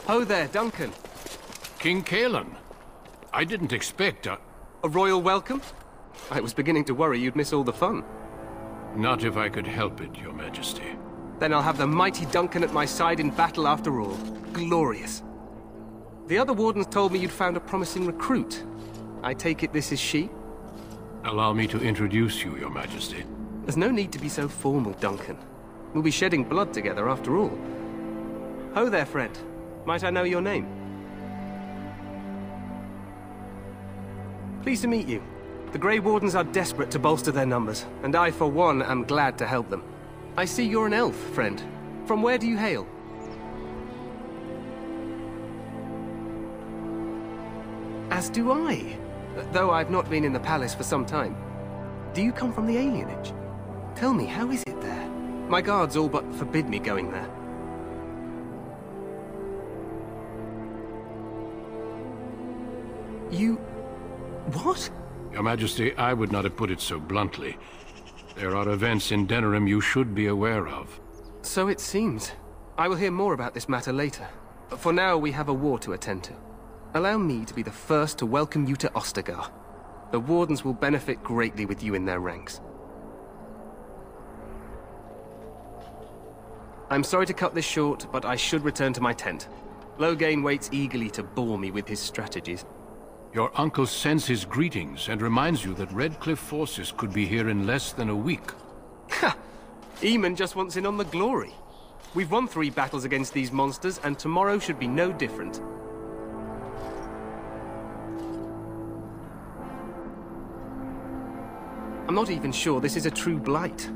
Ho there, Duncan. King Kalen. I didn't expect a royal welcome? I was beginning to worry you'd miss all the fun. Not if I could help it, Your Majesty. Then I'll have the mighty Duncan at my side in battle after all. Glorious. The other wardens told me you'd found a promising recruit. I take it this is she? Allow me to introduce you, Your Majesty. There's no need to be so formal, Duncan. We'll be shedding blood together after all. Ho there, friend. Might I know your name? Pleased to meet you. The Grey Wardens are desperate to bolster their numbers, and I, for one, am glad to help them. I see you're an elf, friend. From where do you hail? As do I, though I've not been in the palace for some time. Do you come from the alienage? Tell me, how is it there? My guards all but forbid me going there. You... what? Your Majesty, I would not have put it so bluntly. There are events in Denerim you should be aware of. So it seems. I will hear more about this matter later. For now, we have a war to attend to. Allow me to be the first to welcome you to Ostagar. The Wardens will benefit greatly with you in their ranks. I'm sorry to cut this short, but I should return to my tent. Loghain waits eagerly to bore me with his strategies. Your uncle sends his greetings and reminds you that Redcliffe forces could be here in less than a week. Ha! Eamon just wants in on the glory. We've won 3 battles against these monsters, and tomorrow should be no different. I'm not even sure this is a true blight.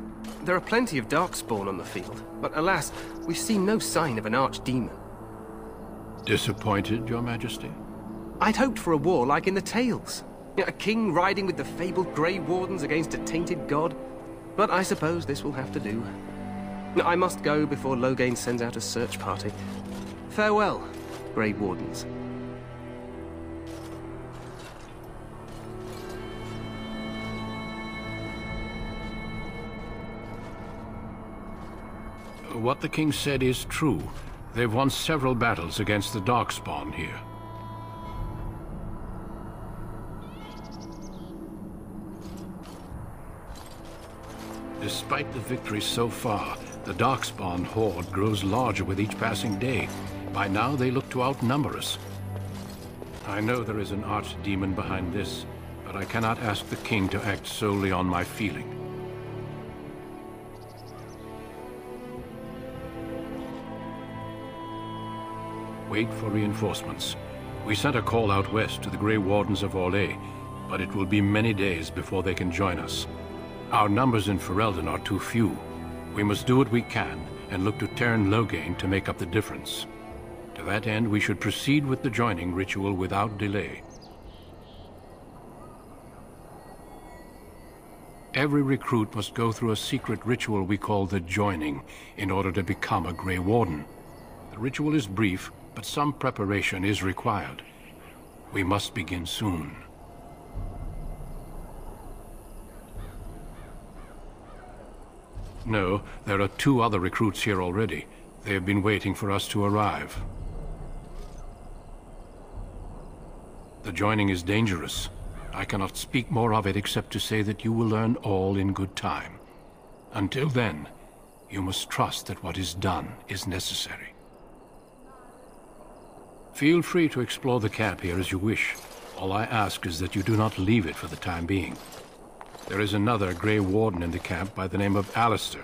There are plenty of Darkspawn on the field, but alas, we've seen no sign of an archdemon. Disappointed, Your Majesty? I'd hoped for a war like in the tales. A king riding with the fabled Grey Wardens against a tainted god. But I suppose this will have to do. I must go before Loghain sends out a search party. Farewell, Grey Wardens. What the king said is true. They've won several battles against the Darkspawn here. Despite the victory so far, the Darkspawn horde grows larger with each passing day. By now, they look to outnumber us. I know there is an archdemon behind this, but I cannot ask the king to act solely on my feeling. Wait for reinforcements. We sent a call out west to the Grey Wardens of Orlais, but it will be many days before they can join us. Our numbers in Ferelden are too few. We must do what we can and look to Teyrn Loghain to make up the difference. To that end, we should proceed with the joining ritual without delay. Every recruit must go through a secret ritual we call the joining in order to become a Grey Warden. The ritual is brief, but some preparation is required. We must begin soon. No, there are 2 other recruits here already. They have been waiting for us to arrive. The joining is dangerous. I cannot speak more of it except to say that you will learn all in good time. Until then, you must trust that what is done is necessary. Feel free to explore the camp here as you wish. All I ask is that you do not leave it for the time being. There is another Grey Warden in the camp by the name of Alistair.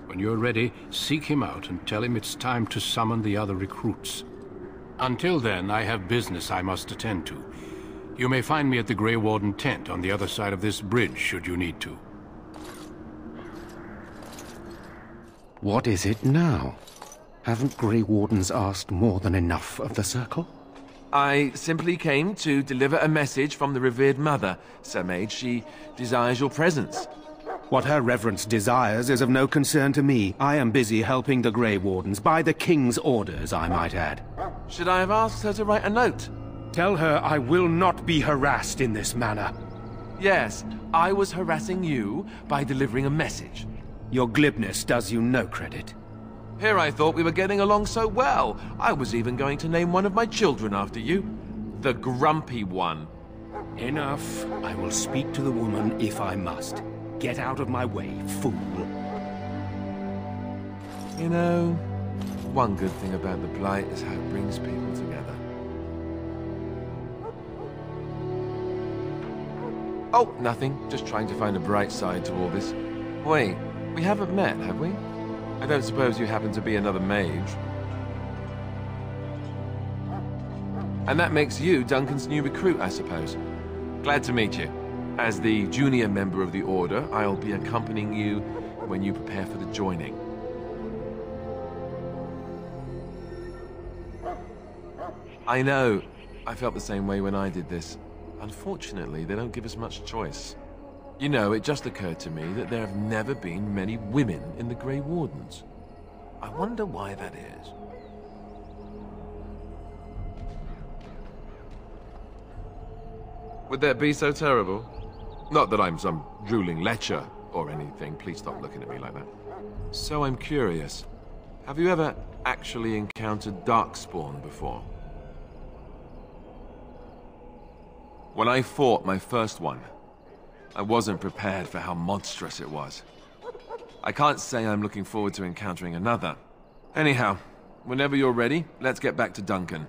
When you're ready, seek him out and tell him it's time to summon the other recruits. Until then, I have business I must attend to. You may find me at the Grey Warden tent on the other side of this bridge, should you need to. What is it now? Haven't Grey Wardens asked more than enough of the Circle? I simply came to deliver a message from the revered mother, Sir Mage. She desires your presence. What her reverence desires is of no concern to me. I am busy helping the Grey Wardens, by the King's orders, I might add. Should I have asked her to write a note? Tell her I will not be harassed in this manner. Yes, I was harassing you by delivering a message. Your glibness does you no credit. Here I thought we were getting along so well. I was even going to name one of my children after you. The Grumpy One. Enough. I will speak to the woman if I must. Get out of my way, fool. You know, one good thing about the Blight is how it brings people together. Oh, nothing. Just trying to find a bright side to all this. Wait, we haven't met, have we? I don't suppose you happen to be another mage. And that makes you Duncan's new recruit, I suppose. Glad to meet you. As the junior member of the Order, I'll be accompanying you when you prepare for the joining. I know. I felt the same way when I did this. Unfortunately, they don't give us much choice. You know, it just occurred to me that there have never been many women in the Grey Wardens. I wonder why that is. Would that be so terrible? Not that I'm some drooling lecher or anything. Please stop looking at me like that. So I'm curious. Have you ever actually encountered Darkspawn before? When I fought my first one, I wasn't prepared for how monstrous it was. I can't say I'm looking forward to encountering another. Anyhow, whenever you're ready, let's get back to Duncan.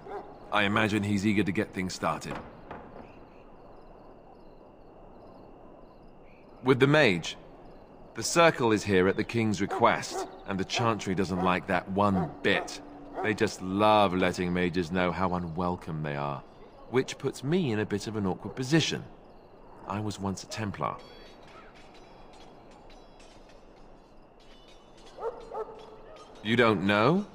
I imagine he's eager to get things started. With the mage, the Circle is here at the King's request, and the Chantry doesn't like that one bit. They just love letting mages know how unwelcome they are, which puts me in a bit of an awkward position. I was once a Templar. You don't know?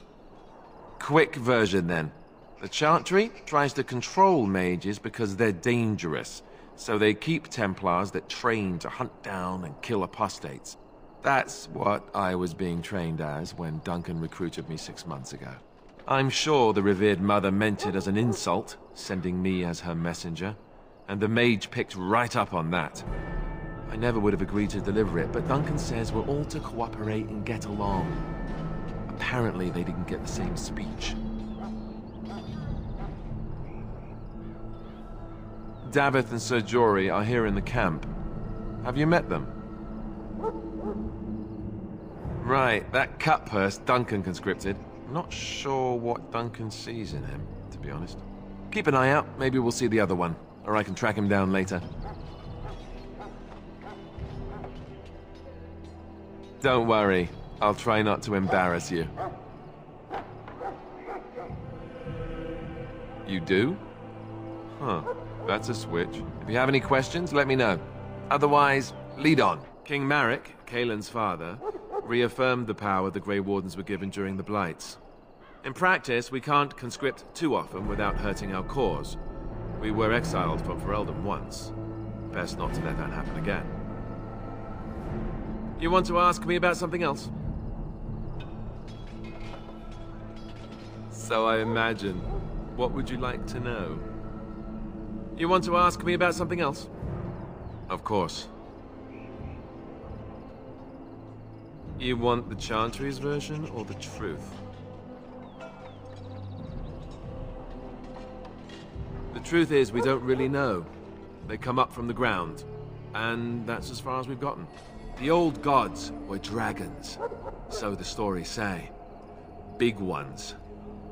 Quick version then. The Chantry tries to control mages because they're dangerous, so they keep Templars that train to hunt down and kill apostates. That's what I was being trained as when Duncan recruited me 6 months ago. I'm sure the revered mother meant it as an insult, sending me as her messenger, and the mage picked right up on that. I never would have agreed to deliver it, but Duncan says we're all to cooperate and get along. Apparently they didn't get the same speech. Davith and Sir Jory are here in the camp. Have you met them? Right, that cut-purse Duncan conscripted. Not sure what Duncan sees in him, to be honest. Keep an eye out, maybe we'll see the other one, or I can track him down later. Don't worry, I'll try not to embarrass you. You do? Huh, that's a switch. If you have any questions, let me know. Otherwise, lead on. King Marek, Kaelin's father, reaffirmed the power the Grey Wardens were given during the Blights. In practice, we can't conscript too often without hurting our cause. We were exiled from Ferelden once. Best not to let that happen again. You want to ask me about something else? So I imagine. What would you like to know? You want to ask me about something else? Of course. You want the Chantry's version or the truth? The truth is, we don't really know. They come up from the ground, and that's as far as we've gotten. The old gods were dragons, so the stories say. Big ones.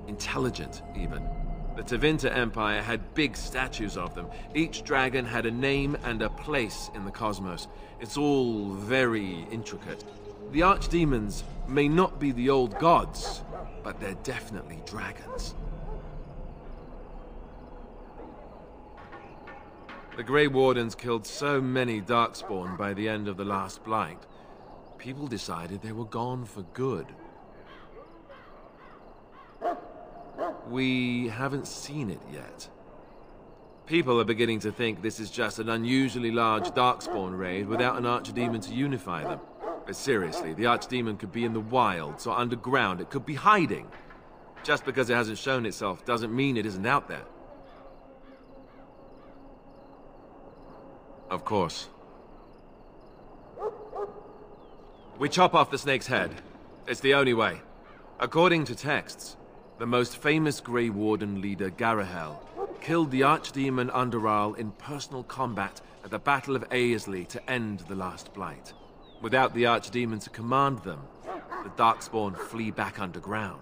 Intelligent, even. The Tevinter Empire had big statues of them. Each dragon had a name and a place in the cosmos. It's all very intricate. The archdemons may not be the old gods, but they're definitely dragons. The Grey Wardens killed so many Darkspawn by the end of the last Blight. People decided they were gone for good. We haven't seen it yet. People are beginning to think this is just an unusually large Darkspawn raid without an archdemon to unify them. But seriously, the archdemon could be in the wilds or underground. It could be hiding. Just because it hasn't shown itself doesn't mean it isn't out there. Of course. We chop off the snake's head. It's the only way. According to texts, the most famous Grey Warden leader, Garahel, killed the Archdemon Underal in personal combat at the Battle of Aesley to end the Last Blight. Without the Archdemon to command them, the Darkspawn flee back underground.